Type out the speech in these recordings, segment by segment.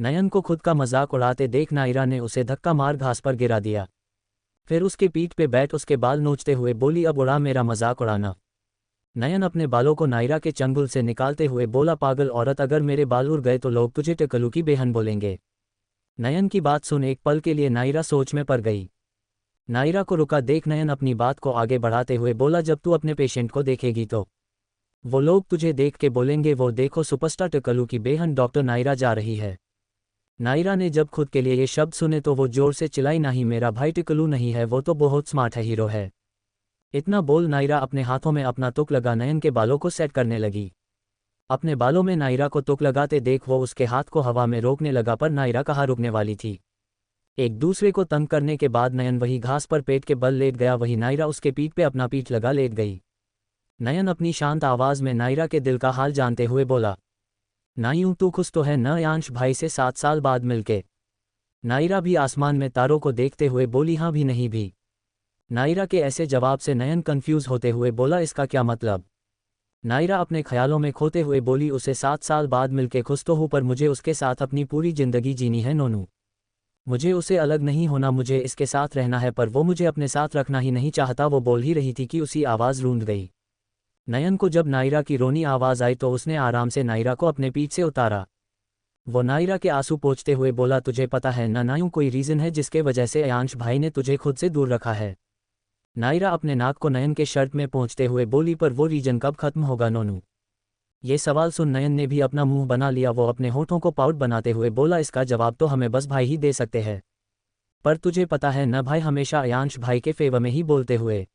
नयन को खुद का मजाक उड़ाते देख नायरा ने उसे धक्का मार घास पर गिरा दिया। फिर उसके पीठ पे बैठ उसके बाल नोचते हुए बोली, अब उड़ा मेरा मजाक उड़ाना। नयन अपने बालों को नायरा के चंगुल से निकालते हुए बोला, पागल औरत, अगर मेरे बाल उड़ गए तो लोग तुझे टकलू की बेहन बोलेंगे। नयन की बात सुन एक पल के लिए नायरा सोच में पड़ गई। नायरा को रुका देख नयन अपनी बात को आगे बढ़ाते हुए बोला, जब तू अपने पेशेंट को देखेगी तो वो लोग तुझे देख के बोलेंगे, वो देखो सुपरस्टार टकलू की बेहन डॉक्टर नायरा जा रही है। नायरा ने जब खुद के लिए ये शब्द सुने तो वो जोर से चिल्लाई, नहीं मेरा भाई टकलू नहीं है, वो तो बहुत स्मार्ट है, हीरो है। इतना बोल नायरा अपने हाथों में अपना तुक लगा नयन के बालों को सेट करने लगी। अपने बालों में नायरा को तुक लगाते देख वो उसके हाथ को हवा में रोकने लगा, पर नायरा कहाँ रुकने वाली थी। एक दूसरे को तंग करने के बाद नयन वही घास पर पेट के बल लेट गया, वही नायरा उसके पीठ पे अपना पीठ लगा लेट गई। नयन अपनी शांत आवाज में नायरा के दिल का हाल जानते हुए बोला, नायू तू खुश तो है न यांश भाई से 7 साल बाद मिलके। नायरा भी आसमान में तारों को देखते हुए बोली, हाँ भी नहीं भी। नायरा के ऐसे जवाब से नयन कंफ्यूज होते हुए बोला, इसका क्या मतलब। नायरा अपने ख्यालों में खोते हुए बोली, उसे 7 साल बाद मिलके खुश तो हूँ, पर मुझे उसके साथ अपनी पूरी जिंदगी जीनी है नोनू। मुझे उसे अलग नहीं होना, मुझे इसके साथ रहना है, पर वो मुझे अपने साथ रखना ही नहीं चाहता। वो बोल ही रही थी कि उसी आवाज़ रूंध गई। नयन को जब नायरा की रोनी आवाज़ आई तो उसने आराम से नायरा को अपने पीठ से उतारा। वो नायरा के आंसू पोंछते हुए बोला, तुझे पता है ना नायू, कोई रीज़न है जिसके वजह से अयांश भाई ने तुझे खुद से दूर रखा है। नायरा अपने नाक को नयन के शर्ट में पोंछते हुए बोली, पर वो रीजन कब खत्म होगा नोनू। ये सवाल सुन नयन ने भी अपना मुंह बना लिया। वो अपने होठों को पाउट बनाते हुए बोला, इसका जवाब तो हमें बस भाई ही दे सकते हैं। पर तुझे पता है न भाई हमेशा अयांश भाई के फेवर में ही बोलते हुए।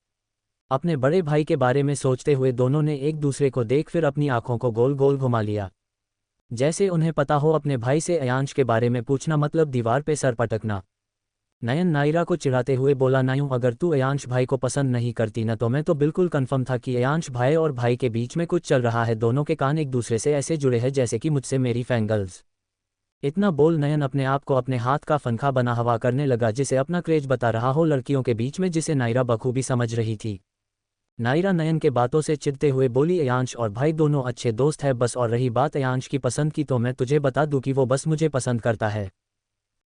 अपने बड़े भाई के बारे में सोचते हुए दोनों ने एक दूसरे को देख फिर अपनी आंखों को गोल गोल घुमा लिया, जैसे उन्हें पता हो अपने भाई से अयांश के बारे में पूछना मतलब दीवार पे सर पटकना। नयन नायरा को चिढ़ाते हुए बोला, नायू अगर तू अयांश भाई को पसंद नहीं करती न तो मैं तो बिल्कुल कन्फर्म था कि अयांश भाई और भाई के बीच में कुछ चल रहा है। दोनों के कान एक दूसरे से ऐसे जुड़े हैं जैसे कि मुझसे मेरी फैंगल्स। इतना बोल नयन अपने आप को अपने हाथ का फनखा बना हवा करने लगा, जिसे अपना क्रेज बता रहा हो लड़कियों के बीच में, जिसे नायरा बखूबी समझ रही थी। नायरा नयन के बातों से चिढ़ते हुए बोली, अयांश और भाई दोनों अच्छे दोस्त हैं बस, और रही बात अयांश की पसंद की तो मैं तुझे बता दूं कि वो बस मुझे पसंद करता है।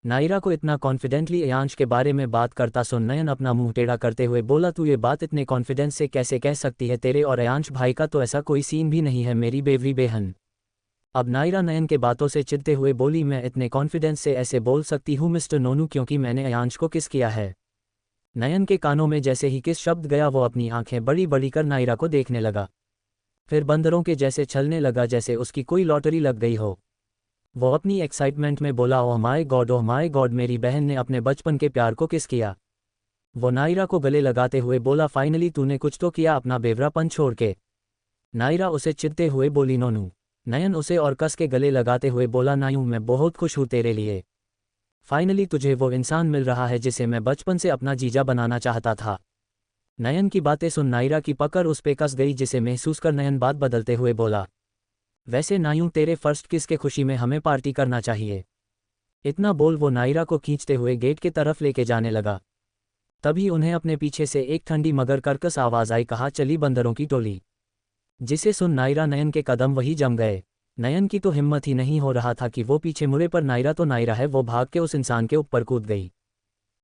नायरा को इतना कॉन्फिडेंटली अयांश के बारे में बात करता सुन नयन अपना मुंह टेढ़ा करते हुए बोला, तू ये बात इतने कॉन्फिडेंस से कैसे कह सकती है, तेरे और अयांश भाई का तो ऐसा कोई सीन भी नहीं है मेरी बेवरी बेहन। अब नायरा नयन के बातों से चिढ़ते हुए बोली, मैं इतने कॉन्फिडेंस से ऐसे बोल सकती हूँ मिस्टर नोनू क्योंकि मैंने अयांश को किस किया है। नयन के कानों में जैसे ही किस शब्द गया वो अपनी आंखें बड़ी बड़ी कर नायरा को देखने लगा, फिर बंदरों के जैसे छलने लगा जैसे उसकी कोई लॉटरी लग गई हो। वो अपनी एक्साइटमेंट में बोला, ओह माय गॉड, मेरी बहन ने अपने बचपन के प्यार को किस किया। वो नायरा को गले लगाते हुए बोला, फाइनली तूने कुछ तो किया अपना बेवरापन छोड़ के। नायरा उसे चिढ़ते हुए बोली, नोनू। नयन उसे और कस के गले लगाते हुए बोला, नायू मैं बहुत खुश हूँ तेरे लिए। फाइनली तुझे वो इंसान मिल रहा है जिसे मैं बचपन से अपना जीजा बनाना चाहता था। नयन की बातें सुन नायरा की पकड़ उस पे कस गई, जिसे महसूस कर नयन बात बदलते हुए बोला, वैसे नायू तेरे फर्स्ट किस के खुशी में हमें पार्टी करना चाहिए। इतना बोल वो नायरा को खींचते हुए गेट के तरफ लेके जाने लगा। तभी उन्हें अपने पीछे से एक ठंडी मगर कर्कश आवाज आई, कहा चली बंदरों की टोली। जिसे सुन नायरा नयन के कदम वही जम गए। नयन की तो हिम्मत ही नहीं हो रहा था कि वो पीछे मुड़े, पर नायरा तो नायरा है, वो भाग के उस इंसान के ऊपर कूद गई।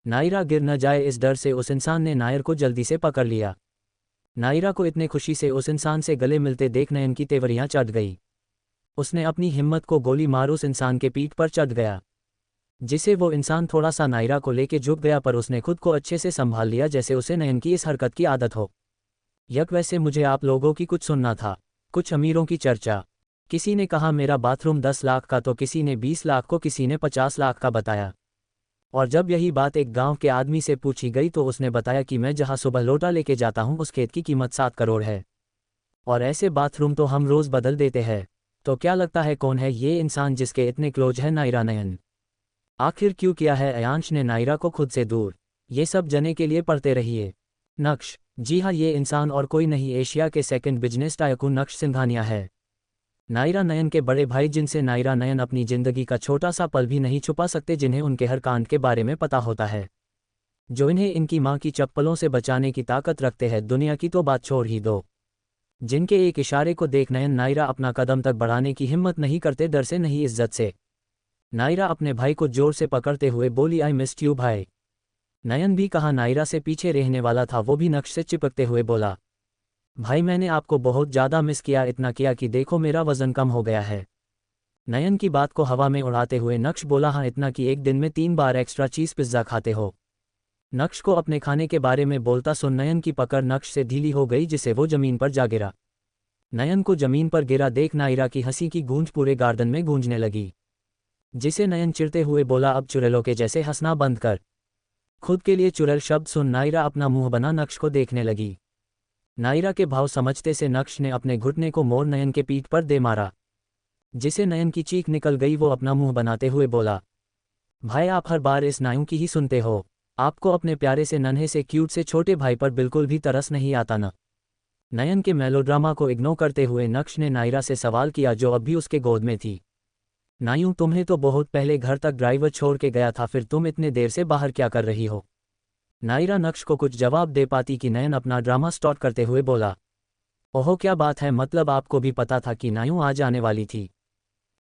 नायरा गिर न जाए इस डर से उस इंसान ने नायर को जल्दी से पकड़ लिया। नायरा को इतने खुशी से उस इंसान से गले मिलते देख नयन की तेवरियां चढ़ गई। उसने अपनी हिम्मत को गोली मार उस इंसान के पीठ पर चढ़ गया, जिसे वो इंसान थोड़ा सा नायरा को लेके झुक गया, पर उसने खुद को अच्छे से संभाल लिया जैसे उसे नयन की इस हरकत की आदत हो। वैसे मुझे आप लोगों की कुछ सुनना था, कुछ अमीरों की चर्चा। किसी ने कहा मेरा बाथरूम 10 लाख का, तो किसी ने 20 लाख को, किसी ने 50 लाख का बताया। और जब यही बात एक गांव के आदमी से पूछी गई तो उसने बताया कि मैं जहां सुबह लोटा लेके जाता हूं उस खेत की कीमत 7 करोड़ है। और ऐसे बाथरूम तो हम रोज बदल देते हैं। तो क्या लगता है कौन है ये इंसान जिसके इतने क्लोज है नायरा नयन। आखिर क्यों किया है अयांश ने नायरा को खुद से दूर। ये सब जने के लिए पढ़ते रहिए। नक्श। जी हाँ, ये इंसान और कोई नहीं एशिया के सेकंड बिजनेस टाइकून नक्श सिंघानिया है। नायरा नयन के बड़े भाई, जिनसे नायरा नयन अपनी जिंदगी का छोटा सा पल भी नहीं छुपा सकते, जिन्हें उनके हर कांड के बारे में पता होता है, जो इन्हें इनकी मां की चप्पलों से बचाने की ताकत रखते हैं। दुनिया की तो बात छोड़ ही दो, जिनके एक इशारे को देख नयन नायरा अपना कदम तक बढ़ाने की हिम्मत नहीं करते, डर से नहीं इज्जत से। नायरा अपने भाई को जोर से पकड़ते हुए बोली, आई मिस्ड यू भाई। नयन भी कहा नायरा से पीछे रहने वाला था, वो भी नक्श से चिपकते हुए बोला, भाई मैंने आपको बहुत ज़्यादा मिस किया, इतना किया कि देखो मेरा वज़न कम हो गया है। नयन की बात को हवा में उड़ाते हुए नक्श बोला, हाँ इतना कि एक दिन में 3 बार एक्स्ट्रा चीज़ पिज़्ज़ा खाते हो। नक्श को अपने खाने के बारे में बोलता सुन नयन की पकड़ नक्श से ढीली हो गई, जिसे वो ज़मीन पर जा गिरा। नयन को ज़मीन पर गिरा देख नायरा की हंसी की गूंज पूरे गार्डन में गूंजने लगी, जिसे नयन चिढ़ते हुए बोला, अब चुड़ैलों के जैसे हंसना बंद कर। खुद के लिए चुड़ैल शब्द सुन नायरा अपना मुंह बना नक्श को देखने लगी। नायरा के भाव समझते से नक्श ने अपने घुटने को मोड़ नयन के पीठ पर दे मारा, जिसे नयन की चीख निकल गई। वो अपना मुंह बनाते हुए बोला, भाई आप हर बार इस नायूं की ही सुनते हो, आपको अपने प्यारे से नन्हे से क्यूट से छोटे भाई पर बिल्कुल भी तरस नहीं आता न। नयन के मेलोड्रामा को इग्नोर करते हुए नक्श ने नायरा से सवाल किया, जो अब भी उसके गोद में थी, नायूं तुम्हें तो बहुत पहले घर तक ड्राइवर छोड़ के गया था, फिर तुम इतने देर से बाहर क्या कर रही हो। नायरा नक्श को कुछ जवाब दे पाती कि नयन अपना ड्रामा स्टार्ट करते हुए बोला, ओहो क्या बात है, मतलब आपको भी पता था कि नायूं आज आने वाली थी।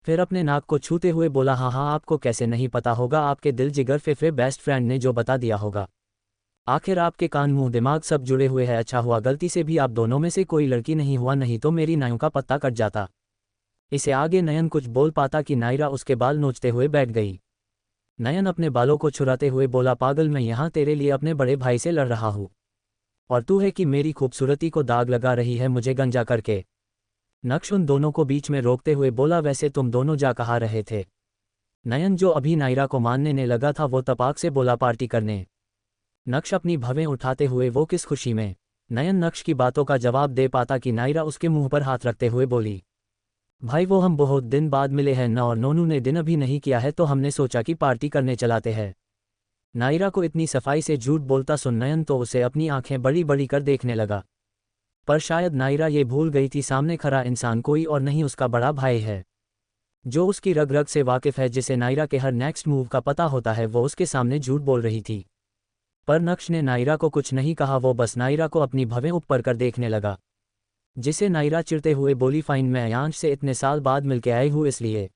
फिर अपने नाक को छूते हुए बोला, हाँ हाँ आपको कैसे नहीं पता होगा, आपके दिल जिगर फेफड़े बेस्ट फ्रेंड ने जो बता दिया होगा। आखिर आपके कान मुंह दिमाग सब जुड़े हुए हैं, अच्छा हुआ गलती से भी आप दोनों में से कोई लड़की नहीं हुआ, नहीं तो मेरी नायों का पत्ता कट जाता। इसे आगे नयन कुछ बोल पाता कि नायरा उसके बाल नोचते हुए बैठ गई। नयन अपने बालों को छुराते हुए बोला, पागल मैं यहाँ तेरे लिए अपने बड़े भाई से लड़ रहा हूँ, और तू है कि मेरी खूबसूरती को दाग लगा रही है मुझे गंजा करके। नक्श उन दोनों को बीच में रोकते हुए बोला, वैसे तुम दोनों जा कहाँ रहे थे। नयन जो अभी नायरा को मानने ने लगा था, वो तपाक से बोला, पार्टी करने। नक्श अपनी भवें उठाते हुए, वो किस खुशी में। नयन नक्श की बातों का जवाब दे पाता कि नायरा उसके मुंह पर हाथ रखते हुए बोली, भाई वो हम बहुत दिन बाद मिले हैं न, और नोनू ने दिन अभी नहीं किया है, तो हमने सोचा कि पार्टी करने चलाते हैं। नायरा को इतनी सफाई से झूठ बोलता सुन नयन तो उसे अपनी आंखें बड़ी बड़ी कर देखने लगा, पर शायद नायरा ये भूल गई थी सामने खड़ा इंसान कोई और नहीं उसका बड़ा भाई है, जो उसकी रग रग से वाकिफ है, जिसे नायरा के हर नेक्स्ट मूव का पता होता है। वो उसके सामने झूठ बोल रही थी, पर नक्श ने नायरा को कुछ नहीं कहा, वो बस नायरा को अपनी भवें ऊपर कर देखने लगा, जिसे नायरा चिढ़ते हुए बोली, फाइन मैं यांश से इतने साल बाद मिलके आई हूँ इसलिए।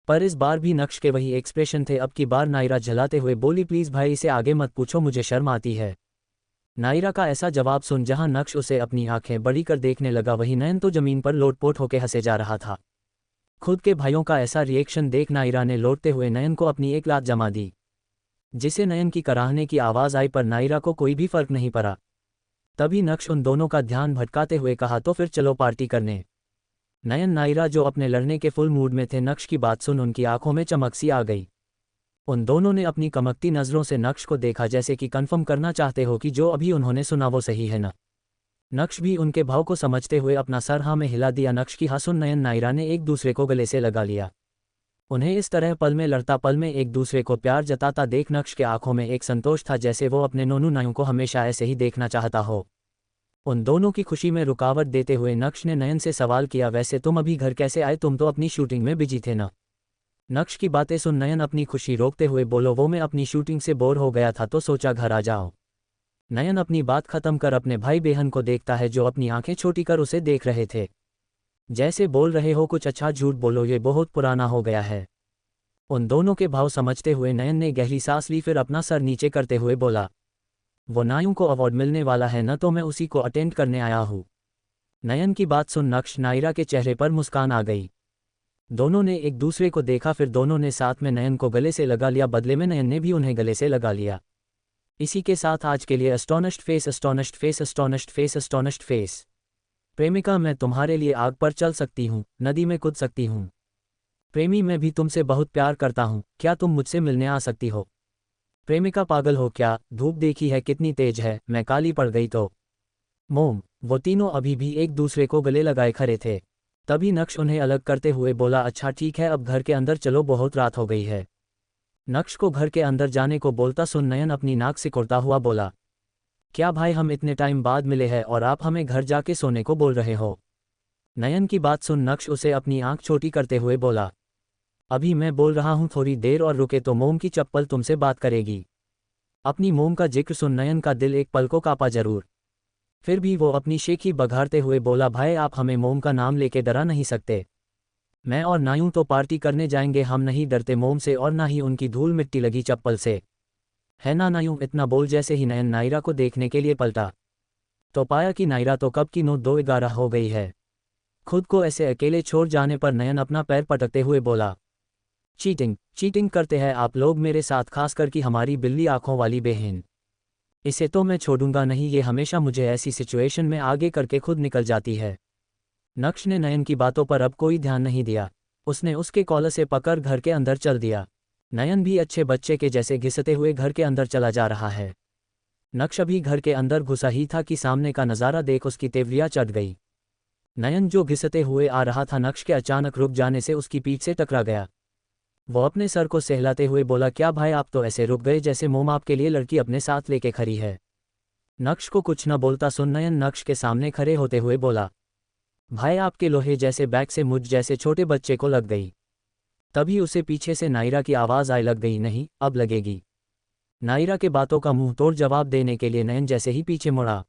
पर इस बार भी नक्श के वही एक्सप्रेशन थे। अब की बार नायरा झलाते हुए बोली, प्लीज़ भाई इसे आगे मत पूछो, मुझे शर्म आती है। नायरा का ऐसा जवाब सुन जहां नक्श उसे अपनी आंखें बड़ी कर देखने लगा, वहीं नयन तो जमीन पर लोटपोट होके हंसे जा रहा था। खुद के भाइयों का ऐसा रिएक्शन देख नायरा ने लौटते हुए नयन को अपनी एक लात जमा दी, जिसे नयन की कराहने की आवाज़ आई, पर नायरा को कोई भी फर्क नहीं पड़ा। तभी नक्श उन दोनों का ध्यान भटकाते हुए कहा, तो फिर चलो पार्टी करने। नयन नायरा जो अपने लड़ने के फुल मूड में थे, नक्श की बात सुन उनकी आंखों में चमक सी आ गई। उन दोनों ने अपनी कमकती नज़रों से नक्श को देखा, जैसे कि कन्फर्म करना चाहते हो कि जो अभी उन्होंने सुना वो सही है ना। नक्श भी उनके भाव को समझते हुए अपना सर हाँ में हिला दिया। नक्श की हाँ सुन नयन नायरा ने एक दूसरे को गले से लगा लिया। उन्हें इस तरह पल में लड़ता, पल में एक दूसरे को प्यार जताता देख नक्श के आंखों में एक संतोष था, जैसे वो अपने नोनू नायों को हमेशा ऐसे ही देखना चाहता हो। उन दोनों की खुशी में रुकावट देते हुए नक्श ने नयन से सवाल किया, वैसे तुम अभी घर कैसे आए, तुम तो अपनी शूटिंग में बिजी थे ना। नक्श की बातें सुन नयन अपनी खुशी रोकते हुए बोलो, वो मैं अपनी शूटिंग से बोर हो गया था तो सोचा घर आ जाओ। नयन अपनी बात खत्म कर अपने भाई बहन को देखता है, जो अपनी आंखें छोटी कर उसे देख रहे थे, जैसे बोल रहे हो कुछ अच्छा झूठ बोलो, ये बहुत पुराना हो गया है। उन दोनों के भाव समझते हुए नयन ने गहरी सांस ली, फिर अपना सर नीचे करते हुए बोला, वो नायों को अवार्ड मिलने वाला है न, तो मैं उसी को अटेंड करने आया हूँ। नयन की बात सुन नक्श नायरा के चेहरे पर मुस्कान आ गई। दोनों ने एक दूसरे को देखा, फिर दोनों ने साथ में नयन को गले से लगा लिया, बदले में नयन ने भी उन्हें गले से लगा लिया। इसी के साथ आज के लिए astonished face, astonished face, astonished face, astonished face. प्रेमिका मैं तुम्हारे लिए आग पर चल सकती हूँ, नदी में कूद सकती हूँ। प्रेमी मैं भी तुमसे बहुत प्यार करता हूँ, क्या तुम मुझसे मिलने आ सकती हो। प्रेमिका पागल हो क्या, धूप देखी है कितनी तेज है, मैं काली पड़ गई तो। मोम। वो तीनों अभी भी एक दूसरे को गले लगाए खड़े थे। तभी नक्श उन्हें अलग करते हुए बोला, अच्छा ठीक है अब घर के अंदर चलो, बहुत रात हो गई है। नक्श को घर के अंदर जाने को बोलता सुन नयन अपनी नाक सिकोड़ता हुआ बोला, क्या भाई हम इतने टाइम बाद मिले हैं और आप हमें घर जाके सोने को बोल रहे हो। नयन की बात सुन नक्श उसे अपनी आंख छोटी करते हुए बोला, अभी मैं बोल रहा हूँ, थोड़ी देर और रुके तो मोम की चप्पल तुमसे बात करेगी। अपनी मोम का जिक्र सुन नयन का दिल एक पल को कांपा जरूर, फिर भी वो अपनी शेखी बघारते हुए बोला, भाई आप हमें मोम का नाम लेके डरा नहीं सकते। मैं और नायूं तो पार्टी करने जाएंगे, हम नहीं डरते मोम से और ना ही उनकी धूल मिट्टी लगी चप्पल से, है ना नायूं। इतना बोल जैसे ही नयन नायरा को देखने के लिए पलटा तो पाया कि नायरा तो कब की 9:11 हो गई है। खुद को ऐसे अकेले छोड़ जाने पर नयन अपना पैर पटकते हुए बोला, चीटिंग चीटिंग करते हैं आप लोग मेरे साथ, खासकर कि हमारी बिल्ली आंखों वाली बहन। इसे तो मैं छोड़ूंगा नहीं, ये हमेशा मुझे ऐसी सिचुएशन में आगे करके खुद निकल जाती है। नक्श ने नयन की बातों पर अब कोई ध्यान नहीं दिया। उसने उसके कॉलर से पकड़ घर के अंदर चल दिया। नयन भी अच्छे बच्चे के जैसे घिसते हुए घर के अंदर चला जा रहा है। नक्श अभी घर के अंदर घुसा ही था कि सामने का नज़ारा देख उसकी तेवरियां चढ़ गई। नयन जो घिसते हुए आ रहा था नक्श के अचानक रुक जाने से उसकी पीठ से टकरा गया। वो अपने सर को सहलाते हुए बोला, क्या भाई आप तो ऐसे रुक गए जैसे मोम आपके लिए लड़की अपने साथ लेके खड़ी है। नक्श को कुछ न बोलता सुन नयन नक्श के सामने खड़े होते हुए बोला, भाई आपके लोहे जैसे बैग से मुझ जैसे छोटे बच्चे को लग गई। तभी उसे पीछे से नायरा की आवाज़ आए, लग गई नहीं अब लगेगी। नायरा के बातों का मुंह तोड़ जवाब देने के लिए नयन जैसे ही पीछे मुड़ा,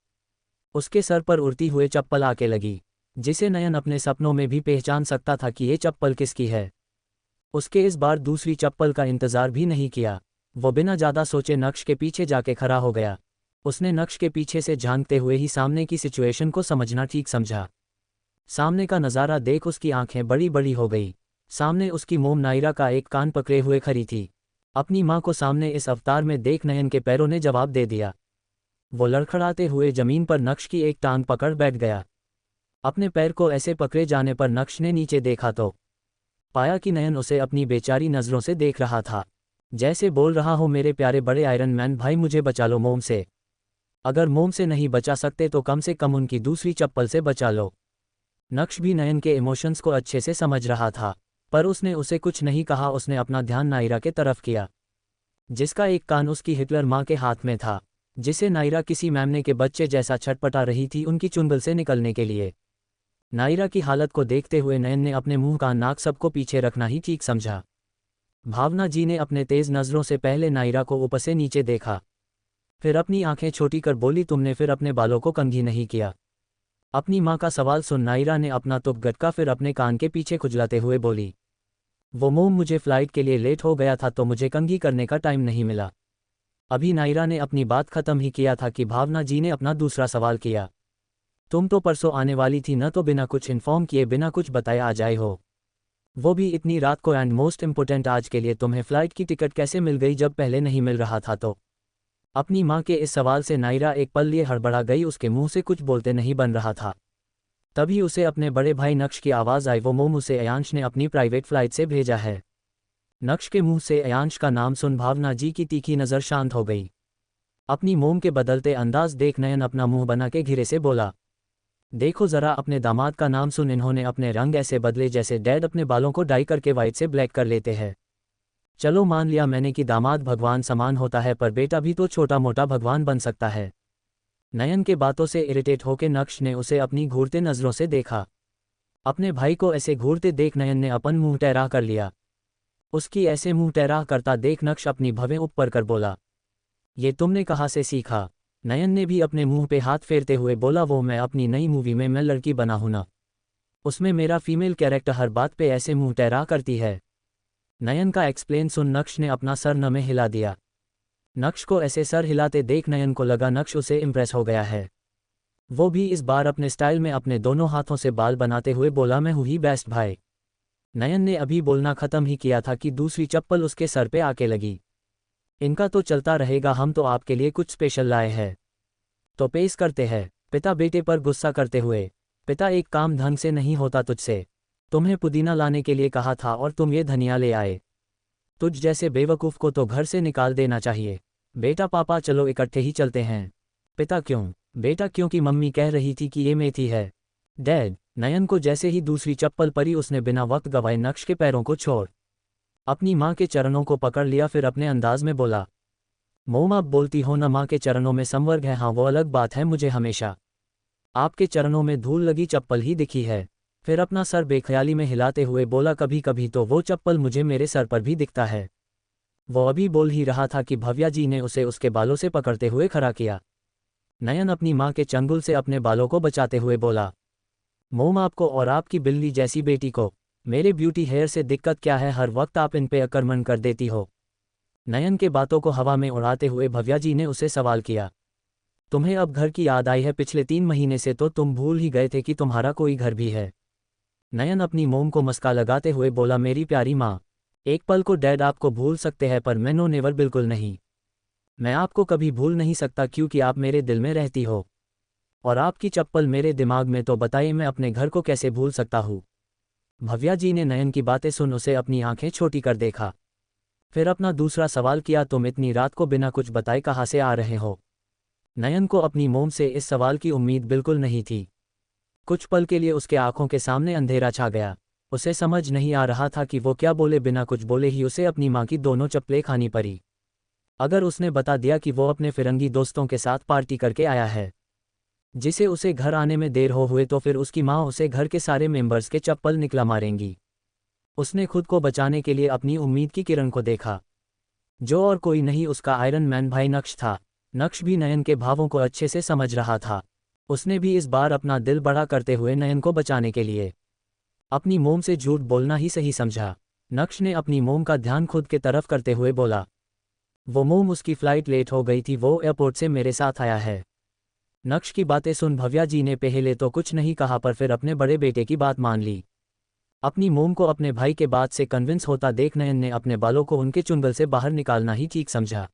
उसके सर पर उड़ती हुए चप्पल आके लगी, जिसे नयन अपने सपनों में भी पहचान सकता था कि ये चप्पल किसकी है। उसके इस बार दूसरी चप्पल का इंतजार भी नहीं किया, वो बिना ज़्यादा सोचे नक्श के पीछे जाके खड़ा हो गया। उसने नक्श के पीछे से झांकते हुए ही सामने की सिचुएशन को समझना ठीक समझा। सामने का नज़ारा देख उसकी आंखें बड़ी बड़ी हो गई। सामने उसकी मोम नायरा का एक कान पकड़े हुए खड़ी थी। अपनी माँ को सामने इस अवतार में देख नयन के पैरों ने जवाब दे दिया। वो लड़खड़ाते हुए जमीन पर नक्श की एक टांग पकड़ बैठ गया। अपने पैर को ऐसे पकड़े जाने पर नक्श ने नीचे देखा तो पाया कि नयन उसे अपनी बेचारी नज़रों से देख रहा था, जैसे बोल रहा हो, मेरे प्यारे बड़े आयरन मैन भाई मुझे बचा लो मोम से। अगर मोम से नहीं बचा सकते तो कम से कम उनकी दूसरी चप्पल से बचा लो। नक्श भी नयन के इमोशंस को अच्छे से समझ रहा था, पर उसने उसे कुछ नहीं कहा। उसने अपना ध्यान नायरा के तरफ किया, जिसका एक कान उसकी हिटलर माँ के हाथ में था, जिसे नायरा किसी मेमने के बच्चे जैसा छटपटा रही थी उनकी चुंगल से निकलने के लिए। नायरा की हालत को देखते हुए नयन ने अपने मुंह कान नाक सबको पीछे रखना ही ठीक समझा। भावना जी ने अपने तेज नज़रों से पहले नायरा को ऊपर से नीचे देखा, फिर अपनी आंखें छोटी कर बोली, तुमने फिर अपने बालों को कंघी नहीं किया। अपनी माँ का सवाल सुन नायरा ने अपना तुक गटका फिर अपने कान के पीछे खुजलाते हुए बोली, वो मोम मुझे फ्लाइट के लिए लेट हो गया था तो मुझे कंघी करने का टाइम नहीं मिला। अभी नायरा ने अपनी बात खत्म ही किया था कि भावना जी ने अपना दूसरा सवाल किया, तुम तो परसों आने वाली थी न, तो बिना कुछ इन्फॉर्म किए बिना कुछ बताए आ जाए हो, वो भी इतनी रात को, एंड मोस्ट इम्पोर्टेंट आज के लिए तुम्हें फ्लाइट की टिकट कैसे मिल गई जब पहले नहीं मिल रहा था तो। अपनी माँ के इस सवाल से नायरा एक पल लिए हड़बड़ा गई, उसके मुंह से कुछ बोलते नहीं बन रहा था। तभी उसे अपने बड़े भाई नक्श की आवाज़ आई, वो मोम उसे अयांश ने अपनी प्राइवेट फ्लाइट से भेजा है। नक्श के मुंह से अयांश का नाम सुन भावना जी की तीखी नज़र शांत हो गई। अपनी मोम के बदलते अंदाज देख नयन अपना मुंह बना के घिरे से बोला, देखो ज़रा अपने दामाद का नाम सुन, इन्होंने अपने रंग ऐसे बदले जैसे डैड अपने बालों को डाई करके वाइट से ब्लैक कर लेते हैं। चलो मान लिया मैंने कि दामाद भगवान समान होता है, पर बेटा भी तो छोटा मोटा भगवान बन सकता है। नयन के बातों से इरिटेट होकर नक्श ने उसे अपनी घूरते नज़रों से देखा। अपने भाई को ऐसे घूरते देख नयन ने अपन मुंह टेढ़ा कर लिया। उसकी ऐसे मुंह टेढ़ा करता देख नक्श अपनी भवें ऊपर कर बोला, ये तुमने कहाँ से सीखा। नयन ने भी अपने मुंह पे हाथ फेरते हुए बोला, वो मैं अपनी नई मूवी में मैं लड़की बना हूं ना, उसमें मेरा फीमेल कैरेक्टर हर बात पे ऐसे मुंह टेढ़ा करती है। नयन का एक्सप्लेन सुन नक्श ने अपना सर न में हिला दिया। नक्श को ऐसे सर हिलाते देख नयन को लगा नक्श उसे इम्प्रेस हो गया है। वो भी इस बार अपने स्टाइल में अपने दोनों हाथों से बाल बनाते हुए बोला, मैं हूँ ही बेस्ट भाई। नयन ने अभी बोलना ख़त्म ही किया था कि दूसरी चप्पल उसके सर पे आके लगी। इनका तो चलता रहेगा, हम तो आपके लिए कुछ स्पेशल लाए हैं, तो पेश करते हैं। पिता बेटे पर गुस्सा करते हुए, पिता एक काम ढंग से नहीं होता तुझसे, तुम्हें पुदीना लाने के लिए कहा था और तुम ये धनिया ले आए, तुझ जैसे बेवकूफ़ को तो घर से निकाल देना चाहिए। बेटा पापा चलो इकट्ठे ही चलते हैं। पिता क्यों? बेटा क्योंकि मम्मी कह रही थी कि ये मेथी है। डैड। नयन को जैसे ही दूसरी चप्पल पड़ी उसने बिना वक्त गवाए नक्श के पैरों को छोड़ अपनी माँ के चरणों को पकड़ लिया, फिर अपने अंदाज में बोला, मोम आप बोलती हो ना माँ के चरणों में संवर्ग है, हाँ वो अलग बात है, मुझे हमेशा आपके चरणों में धूल लगी चप्पल ही दिखी है। फिर अपना सर बेख्याली में हिलाते हुए बोला, कभी कभी तो वो चप्पल मुझे मेरे सर पर भी दिखता है। वो अभी बोल ही रहा था कि भव्या जी ने उसे उसके बालों से पकड़ते हुए खड़ा किया। नयन अपनी माँ के चंगुल से अपने बालों को बचाते हुए बोला, मोम आपको और आपकी बिल्ली जैसी बेटी को मेरे ब्यूटी हेयर से दिक्कत क्या है, हर वक्त आप इन पे आक्रमण कर देती हो। नयन के बातों को हवा में उड़ाते हुए भव्या जी ने उसे सवाल किया। तुम्हें अब घर की याद आई है? पिछले 3 महीने से तो तुम भूल ही गए थे कि तुम्हारा कोई घर भी है। नयन अपनी मोम को मस्का लगाते हुए बोला, मेरी प्यारी माँ, एक पल को डैड आपको भूल सकते हैं पर मैं नो नेवर बिल्कुल नहीं। मैं आपको कभी भूल नहीं सकता क्योंकि आप मेरे दिल में रहती हो। और आपकी चप्पल मेरे दिमाग में, तो बताइए मैं अपने घर को कैसे भूल सकता हूँ। भव्या जी ने नयन की बातें सुन उसे अपनी आंखें छोटी कर देखा। फिर अपना दूसरा सवाल किया, तुम इतनी रात को बिना कुछ बताए कहाँ से आ रहे हो? नयन को अपनी मोम से इस सवाल की उम्मीद बिल्कुल नहीं थी। कुछ पल के लिए उसके आंखों के सामने अंधेरा छा गया। उसे समझ नहीं आ रहा था कि वो क्या बोले। बिना कुछ बोले ही उसे अपनी माँ की दोनों चप्पलें खानी पड़ी। अगर उसने बता दिया कि वो अपने फिरंगी दोस्तों के साथ पार्टी करके आया है जिसे उसे घर आने में देर हो हुए, तो फिर उसकी माँ उसे घर के सारे मेंबर्स के चप्पल निकला मारेंगी। उसने खुद को बचाने के लिए अपनी उम्मीद की किरण को देखा, जो और कोई नहीं उसका आयरन मैन भाई नक्श था। नक्श भी नयन के भावों को अच्छे से समझ रहा था। उसने भी इस बार अपना दिल बड़ा करते हुए नयन को बचाने के लिए अपनी मोम से झूठ बोलना ही सही समझा। नक्श ने अपनी मोम का ध्यान खुद के तरफ करते हुए बोला, वो मोम, उसकी फ्लाइट लेट हो गई थी, वो एयरपोर्ट से मेरे साथ आया है। नक्श की बातें सुन भव्या जी ने पहले तो कुछ नहीं कहा पर फिर अपने बड़े बेटे की बात मान ली। अपनी मोम को अपने भाई के बात से कन्विंस होता देख नयन ने अपने बालों को उनके चुंगल से बाहर निकालना ही ठीक समझा।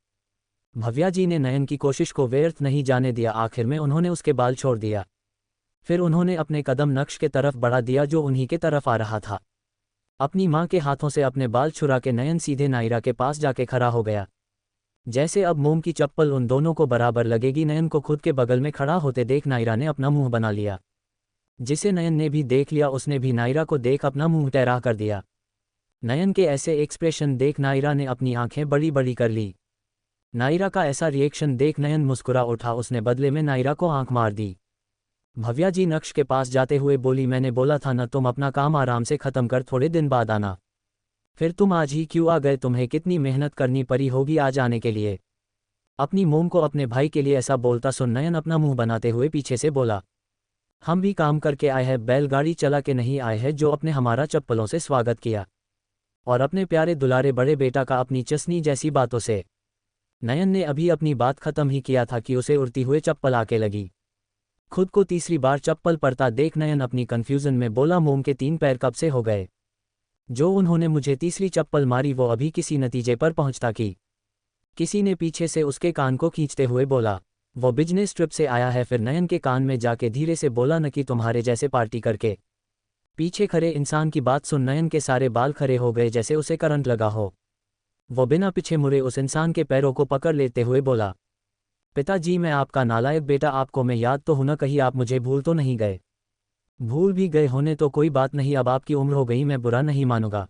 भव्या जी ने नयन की कोशिश को व्यर्थ नहीं जाने दिया। आखिर में उन्होंने उसके बाल छोड़ दिया। फिर उन्होंने अपने कदम नक्श के तरफ बढ़ा दिया जो उन्हीं के तरफ आ रहा था। अपनी माँ के हाथों से अपने बाल छुरा के नयन सीधे नायरा के पास जाके खड़ा हो गया। जैसे अब मोम की चप्पल उन दोनों को बराबर लगेगी। नयन को खुद के बगल में खड़ा होते देख नायरा ने अपना मुंह बना लिया, जिसे नयन ने भी देख लिया। उसने भी नायरा को देख अपना मुंह टेढ़ा कर दिया। नयन के ऐसे एक्सप्रेशन देख नायरा ने अपनी आंखें बड़ी बड़ी कर ली। नायरा का ऐसा रिएक्शन देख नयन मुस्कुरा उठा। उसने बदले में नायरा को आंख मार दी। भव्या जी नक्श के पास जाते हुए बोली, मैंने बोला था ना, तुम अपना काम आराम से ख़त्म कर थोड़े दिन बाद आना। फिर तुम आज ही क्यों आ गए? तुम्हें कितनी मेहनत करनी पड़ी होगी आज आने के लिए। अपनी मोम को अपने भाई के लिए ऐसा बोलता सुन नयन अपना मुंह बनाते हुए पीछे से बोला, हम भी काम करके आए हैं, बैलगाड़ी चला के नहीं आए हैं जो अपने हमारा चप्पलों से स्वागत किया। और अपने प्यारे दुलारे बड़े बेटा का अपनी चसनी जैसी बातों से। नयन ने अभी अपनी बात खत्म ही किया था कि उसे उड़ती हुए चप्पल आके लगी। खुद को तीसरी बार चप्पल पड़ता देख नयन अपनी कन्फ्यूजन में बोला, मोम के 3 पैर कब से हो गए जो उन्होंने मुझे तीसरी चप्पल मारी? वो अभी किसी नतीजे पर पहुंचता कि किसी ने पीछे से उसके कान को खींचते हुए बोला, वो बिजनेस ट्रिप से आया है। फिर नयन के कान में जाके धीरे से बोला, न कि तुम्हारे जैसे पार्टी करके। पीछे खड़े इंसान की बात सुन नयन के सारे बाल खड़े हो गए जैसे उसे करंट लगा हो। वो बिना पीछे मुड़े उस इंसान के पैरों को पकड़ लेते हुए बोला, पिताजी मैं आपका नालायक बेटा, आपको मैं याद तो हूं ना, कहीं आप मुझे भूल तो नहीं गए? भूल भी गए होने तो कोई बात नहीं, अब आपकी उम्र हो गई, मैं बुरा नहीं मानूंगा।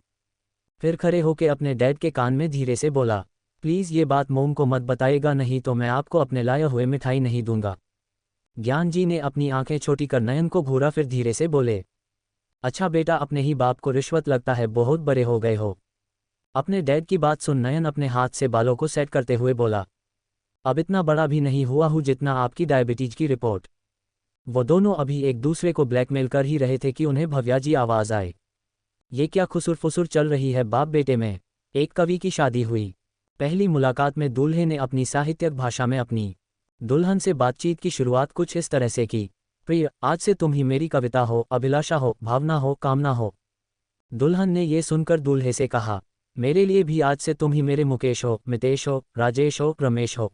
फिर खड़े होके अपने डैड के कान में धीरे से बोला, प्लीज़ ये बात मोम को मत बताइएगा, नहीं तो मैं आपको अपने लाए हुए मिठाई नहीं दूंगा। ज्ञान जी ने अपनी आंखें छोटी कर नयन को घूरा, फिर धीरे से बोले, अच्छा बेटा, अपने ही बाप को रिश्वत लगता है, बहुत बड़े हो गए हो। अपने डैड की बात सुन नयन अपने हाथ से बालों को सेट करते हुए बोला, अब इतना बड़ा भी नहीं हुआ हूँ जितना आपकी डायबिटीज की रिपोर्ट। वो दोनों अभी एक दूसरे को ब्लैकमेल कर ही रहे थे कि उन्हें भव्या जी आवाज़ आए, ये क्या खुसुर फुसुर चल रही है बाप बेटे में? एक कवि की शादी हुई। पहली मुलाकात में दूल्हे ने अपनी साहित्यिक भाषा में अपनी दुल्हन से बातचीत की शुरुआत कुछ इस तरह से की, प्रिय, आज से तुम ही मेरी कविता हो, अभिलाषा हो, भावना हो, कामना हो। दुल्हन ने ये सुनकर दूल्हे से कहा, मेरे लिए भी आज से तुम ही मेरे मुकेश हो, मितेश हो, राजेश हो, रमेश हो।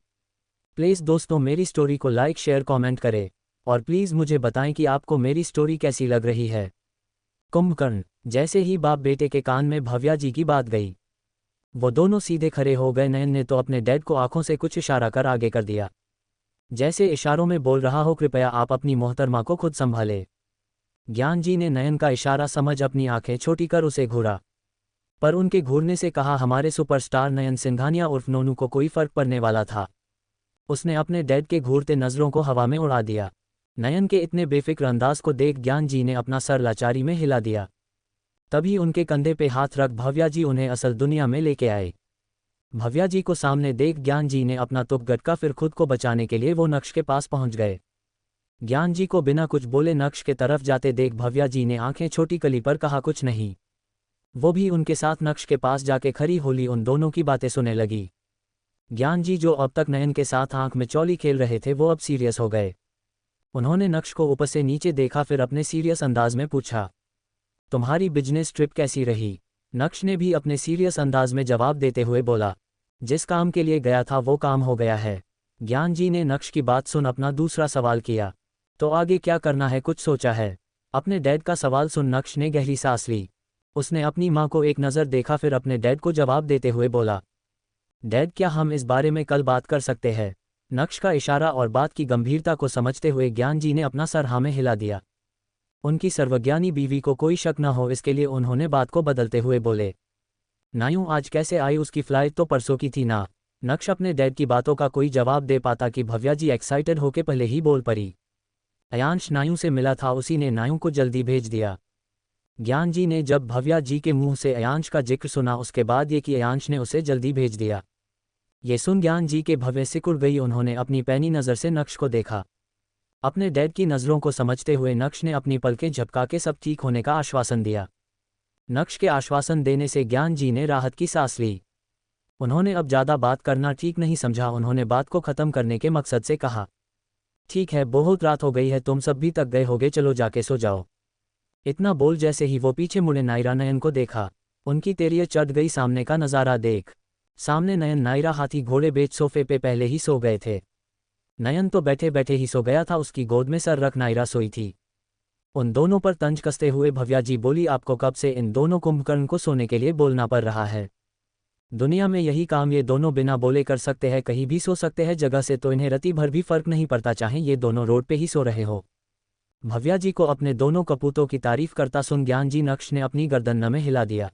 प्लीज़ दोस्तों मेरी स्टोरी को लाइक शेयर कमेंट करें और प्लीज़ मुझे बताएं कि आपको मेरी स्टोरी कैसी लग रही है। कुंभकर्ण। जैसे ही बाप बेटे के कान में भव्या जी की बात गई, वो दोनों सीधे खड़े हो गए। नयन ने तो अपने डैड को आंखों से कुछ इशारा कर आगे कर दिया, जैसे इशारों में बोल रहा हो, कृपया आप अपनी मोहतरमा को खुद संभाले। ज्ञान जी ने नयन का इशारा समझ अपनी आंखें छोटी कर उसे घूरा, पर उनके घूरने से कहा, हमारे सुपरस्टार नयन सिंघानिया उर्फ नोनू को कोई फर्क पड़ने वाला था? उसने अपने डैड के घूरते नज़रों को हवा में उड़ा दिया। नयन के इतने बेफिक्र अंदाज को देख ज्ञान जी ने अपना सर लाचारी में हिला दिया। तभी उनके कंधे पे हाथ रख भव्या जी उन्हें असल दुनिया में लेके आए। भव्या जी को सामने देख ज्ञान जी ने अपना तुप गटका, फिर खुद को बचाने के लिए वो नक्श के पास पहुंच गए। ज्ञान जी को बिना कुछ बोले नक्श के तरफ जाते देख भव्या जी ने आंखें छोटी कली पर कहा, कुछ नहीं। वो भी उनके साथ नक्श के पास जाके खड़ी होली उन दोनों की बातें सुनने लगी। ज्ञान जी जो अब तक नयन के साथ आंख में चौली खेल रहे थे वो अब सीरियस हो गए। उन्होंने नक्श को ऊपर से नीचे देखा, फिर अपने सीरियस अंदाज में पूछा, तुम्हारी बिजनेस ट्रिप कैसी रही? नक्श ने भी अपने सीरियस अंदाज में जवाब देते हुए बोला, जिस काम के लिए गया था वो काम हो गया है। ज्ञान जी ने नक्श की बात सुन अपना दूसरा सवाल किया, तो आगे क्या करना है, कुछ सोचा है? अपने डैड का सवाल सुन नक्श ने गहरी सांस ली। उसने अपनी माँ को एक नज़र देखा, फिर अपने डैड को जवाब देते हुए बोला, डैड क्या हम इस बारे में कल बात कर सकते हैं? नक्श का इशारा और बात की गंभीरता को समझते हुए ज्ञान जी ने अपना सर हाँ में हिला दिया। उनकी सर्वज्ञानी बीवी को कोई शक न हो इसके लिए उन्होंने बात को बदलते हुए बोले, नायू आज कैसे आई? उसकी फ्लाइट तो परसों की थी ना। नक्श अपने डैड की बातों का कोई जवाब दे पाता कि भव्या जी एक्साइटेड होके पहले ही बोल पड़ी, अयांश नायू से मिला था, उसी ने नायू को जल्दी भेज दिया। ज्ञान जी ने जब भव्या जी के मुंह से अयांश का जिक्र सुना उसके बाद ये कि अयांश ने उसे जल्दी भेज दिया, ये सुन ज्ञान जी के भव्य सिकुड़ गई। उन्होंने अपनी पैनी नज़र से नक्श को देखा। अपने डैड की नज़रों को समझते हुए नक्श ने अपनी पलकें झपका के सब ठीक होने का आश्वासन दिया। नक्श के आश्वासन देने से ज्ञान जी ने राहत की सांस ली। उन्होंने अब ज़्यादा बात करना ठीक नहीं समझा। उन्होंने बात को ख़त्म करने के मकसद से कहा, ठीक है, बहुत रात हो गई है, तुम सब भी थक गए होगे, चलो जाके सो जाओ। इतना बोल जैसे ही वो पीछे मुड़े नायरा नयन को देखा, उनकी तेरियां चढ़ गई सामने का नज़ारा देख। सामने नयन नायरा हाथी घोड़े बेच सोफे पे पहले ही सो गए थे। नयन तो बैठे बैठे ही सो गया था, उसकी गोद में सर रख नायरा सोई थी। उन दोनों पर तंज कसते हुए भव्या जी बोली, आपको कब से इन दोनों कुंभकर्ण को सोने के लिए बोलना पड़ रहा है? दुनिया में यही काम ये दोनों बिना बोले कर सकते हैं, कहीं भी सो सकते हैं, जगह से तो इन्हें रति भर भी फर्क नहीं पड़ता, चाहे ये दोनों रोड पे ही सो रहे हो। भव्या जी को अपने दोनों कपूतों की तारीफ करता सुन ज्ञान जी नक्श ने अपनी गर्दन में हिला दिया।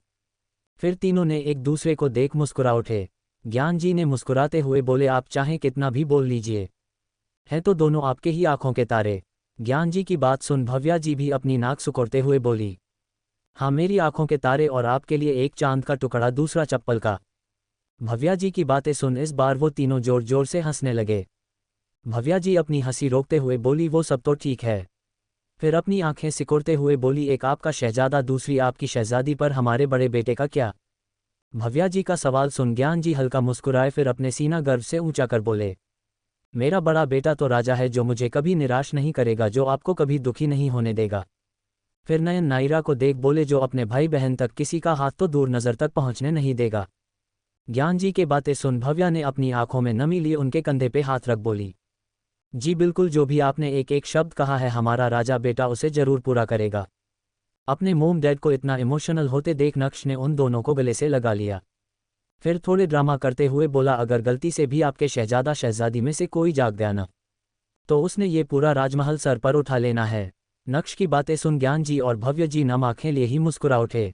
फिर तीनों ने एक दूसरे को देख मुस्कुरा उठे। ज्ञान जी ने मुस्कुराते हुए बोले, आप चाहें कितना भी बोल लीजिए, हैं तो दोनों आपके ही आंखों के तारे। ज्ञान जी की बात सुन भव्या जी भी अपनी नाक सुकोड़ते हुए बोली, हाँ मेरी आंखों के तारे और आपके लिए एक चांद का टुकड़ा, दूसरा चप्पल का। भव्या जी की बातें सुन इस बार वो तीनों जोर जोर से हंसने लगे। भव्या जी अपनी हंसी रोकते हुए बोली, वो सब तो ठीक है। फिर अपनी आंखें सिकोड़ते हुए बोली, एक आपका शहजादा, दूसरी आपकी शहजादी, पर हमारे बड़े बेटे का क्या? भव्या जी का सवाल सुन ज्ञान जी हल्का मुस्कुराए, फिर अपने सीना गर्व से ऊंचा कर बोले, मेरा बड़ा बेटा तो राजा है, जो मुझे कभी निराश नहीं करेगा, जो आपको कभी दुखी नहीं होने देगा। फिर नयन नायरा को देख बोले, जो अपने भाई बहन तक किसी का हाथ तो दूर नज़र तक पहुंचने नहीं देगा। ज्ञान जी के बातें सुन भव्या ने अपनी आंखों में नमी लिए उनके कंधे पे हाथ रख बोली, जी बिल्कुल, जो भी आपने एक एक शब्द कहा है हमारा राजा बेटा उसे जरूर पूरा करेगा। अपने मोम डैड को इतना इमोशनल होते देख नक्श ने उन दोनों को गले से लगा लिया। फिर थोड़े ड्रामा करते हुए बोला, अगर गलती से भी आपके शहजादा शहजादी में से कोई जाग गया न, तो उसने ये पूरा राजमहल सर पर उठा लेना है। नक्श की बातें सुन ज्ञान जी और भव्य जी नम आंखें लिए ही मुस्कुरा उठे।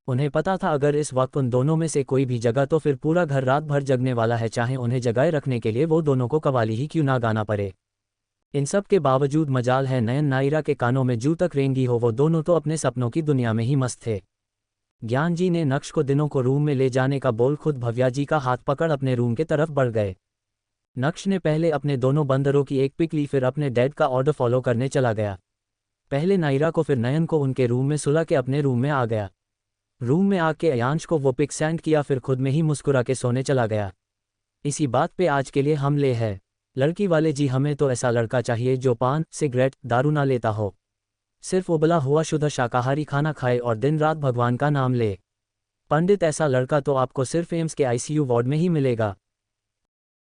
उन्हें पता था अगर इस वक्त उन दोनों में से कोई भी जगा तो फिर पूरा घर रात भर जगने वाला है, चाहे उन्हें जगाए रखने के लिए वो दोनों को कवाली ही क्यों ना गाना पड़े। इन सब के बावजूद मजाल है नयन नायरा के कानों में जू तक रेंगी हो, वो दोनों तो अपने सपनों की दुनिया में ही मस्त थे। ज्ञान जी ने नक्श को दिनों को रूम में ले जाने का बोल खुद भव्या जी का हाथ पकड़ अपने रूम के तरफ बढ़ गए। नक्श ने पहले अपने दोनों बंदरों की एक पिक ली, फिर अपने डैड का ऑर्डर फॉलो करने चला गया। पहले नायरा को फिर नयन को उनके रूम में सुला के अपने रूम में आ गया। रूम में आके अयांश को वो पिक सेंड किया, फिर खुद में ही मुस्कुरा के सोने चला गया। इसी बात पे आज के लिए हम ले है लड़की वाले जी, हमें तो ऐसा लड़का चाहिए जो पान सिगरेट दारू ना लेता हो, सिर्फ उबला हुआ शुद्ध शाकाहारी खाना खाए और दिन रात भगवान का नाम ले। पंडित, ऐसा लड़का तो आपको सिर्फ एम्स के आईसीयू वार्ड में ही मिलेगा।